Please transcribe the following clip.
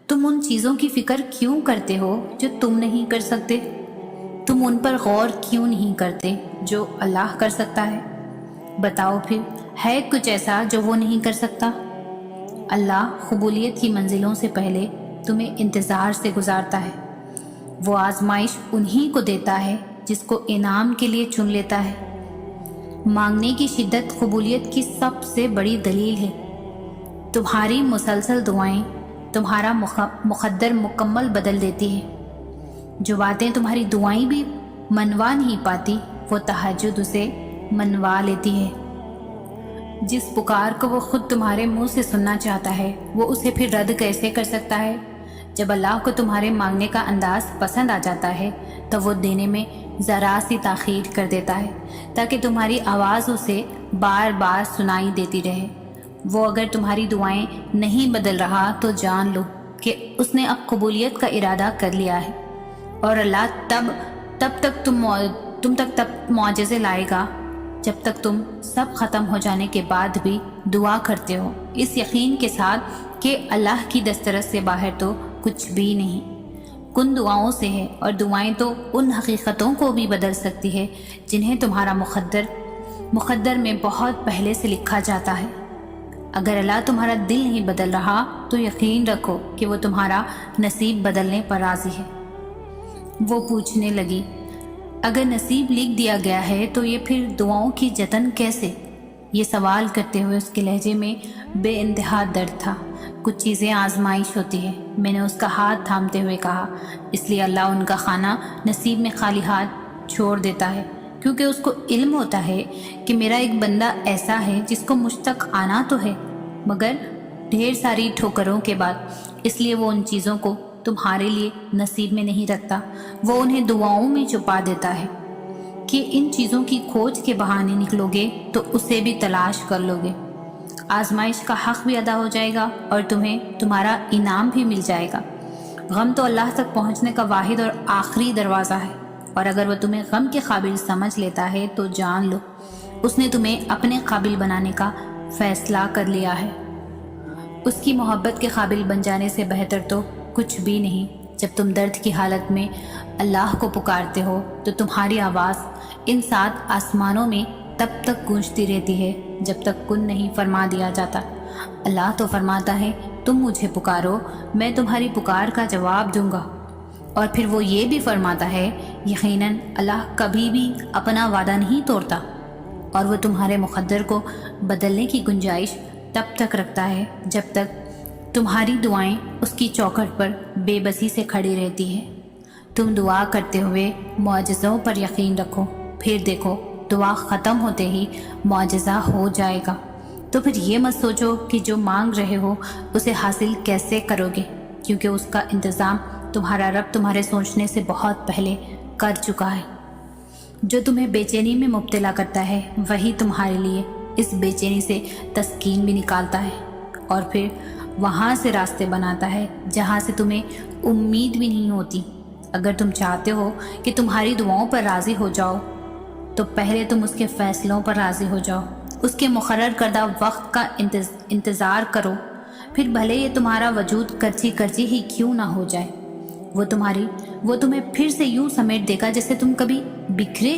تم ان چیزوں کی فکر کیوں کرتے ہو جو تم نہیں کر سکتے؟ تم ان پر غور کیوں نہیں کرتے جو اللہ کر سکتا ہے؟ بتاؤ پھر، ہے کچھ ایسا جو وہ نہیں کر سکتا؟ اللہ قبولیت کی منزلوں سے پہلے تمہیں انتظار سے گزارتا ہے۔ وہ آزمائش انہی کو دیتا ہے جس کو انعام کے لیے چن لیتا ہے۔ مانگنے کی شدت قبولیت کی سب سے بڑی دلیل ہے۔ تمہاری مسلسل دعائیں تمہارا مقدر مکمل بدل دیتی ہے۔ جو باتیں تمہاری دعائیں بھی منوا نہیں پاتی، وہ تہجد اسے منوا لیتی ہے۔ جس پکار کو وہ خود تمہارے منہ سے سننا چاہتا ہے، وہ اسے پھر رد کیسے کر سکتا ہے؟ جب اللہ کو تمہارے مانگنے کا انداز پسند آ جاتا ہے تو وہ دینے میں ذرا سی تاخیر کر دیتا ہے تاکہ تمہاری آواز اسے بار بار سنائی دیتی رہے۔ وہ اگر تمہاری دعائیں نہیں بدل رہا تو جان لو کہ اس نے اب قبولیت کا ارادہ کر لیا ہے، اور اللہ تب تک تم تک معجزے لائے گا جب تک تم سب ختم ہو جانے کے بعد بھی دعا کرتے ہو، اس یقین کے ساتھ کہ اللہ کی دسترس سے باہر تو کچھ بھی نہیں۔ کن دعاؤں سے ہے، اور دعائیں تو ان حقیقتوں کو بھی بدل سکتی ہے جنہیں تمہارا مقدر میں بہت پہلے سے لکھا جاتا ہے۔ اگر اللہ تمہارا دل نہیں بدل رہا تو یقین رکھو کہ وہ تمہارا نصیب بدلنے پر راضی ہے۔ وہ پوچھنے لگی، اگر نصیب لکھ دیا گیا ہے تو یہ پھر دعاؤں کی جتن کیسے؟ یہ سوال کرتے ہوئے اس کے لہجے میں بے انتہا درد تھا۔ کچھ چیزیں آزمائش ہوتی ہے، میں نے اس کا ہاتھ تھامتے ہوئے کہا، اس لیے اللہ ان کا خانہ نصیب میں خالی ہاتھ چھوڑ دیتا ہے، کیونکہ اس کو علم ہوتا ہے کہ میرا ایک بندہ ایسا ہے جس کو مجھ تک آنا تو ہے مگر ڈھیر ساری ٹھوکروں کے بعد، اس لیے وہ ان چیزوں کو تمہارے لیے نصیب میں نہیں رکھتا، وہ انہیں دعاؤں میں چھپا دیتا ہے کہ ان چیزوں کی کھوج کے بہانے نکلو گے تو اسے بھی تلاش کر لو گے، آزمائش کا حق بھی ادا ہو جائے گا اور تمہیں تمہارا انعام بھی مل جائے گا۔ غم تو اللہ تک پہنچنے کا واحد اور آخری دروازہ ہے، اور اگر وہ تمہیں غم کے قابل سمجھ لیتا ہے تو جان لو اس نے تمہیں اپنے قابل بنانے کا فیصلہ کر لیا ہے۔ اس کی محبت کے قابل بن جانے سے بہتر تو کچھ بھی نہیں۔ جب تم درد کی حالت میں اللہ کو پکارتے ہو تو تمہاری آواز ان 7 آسمانوں میں تب تک گونجتی رہتی ہے جب تک کن نہیں فرما دیا جاتا۔ اللہ تو فرماتا ہے، تم مجھے پکارو، میں تمہاری پکار کا جواب دوں گا، اور پھر وہ یہ بھی فرماتا ہے، یقیناً اللہ کبھی بھی اپنا وعدہ نہیں توڑتا، اور وہ تمہارے مقدر کو بدلنے کی گنجائش تب تک رکھتا ہے جب تک تمہاری دعائیں اس کی چوکھٹ پر بے بسی سے کھڑی رہتی ہیں۔ تم دعا کرتے ہوئے معجزوں پر یقین رکھو، پھر دیکھو دعا ختم ہوتے ہی معجزہ ہو جائے گا۔ تو پھر یہ مت سوچو کہ جو مانگ رہے ہو اسے حاصل کیسے کرو گے، کیونکہ اس کا انتظام تمہارا رب تمہارے سوچنے سے بہت پہلے کر چکا ہے۔ جو تمہیں بے چینی میں مبتلا کرتا ہے وہی تمہارے لیے اس بے چینی سے تسکین بھی نکالتا ہے، اور پھر وہاں سے راستے بناتا ہے جہاں سے تمہیں امید بھی نہیں ہوتی۔ اگر تم چاہتے ہو کہ تمہاری دعاؤں پر راضی ہو جاؤ تو پہلے تم اس کے فیصلوں پر راضی ہو جاؤ، اس کے مقرر کردہ وقت کا انتظار کرو، پھر بھلے یہ تمہارا وجود کرچی ہی کیوں نہ ہو جائے، وہ تمہیں پھر سے یوں سمیٹ دے گا جیسے تم کبھی بکھرے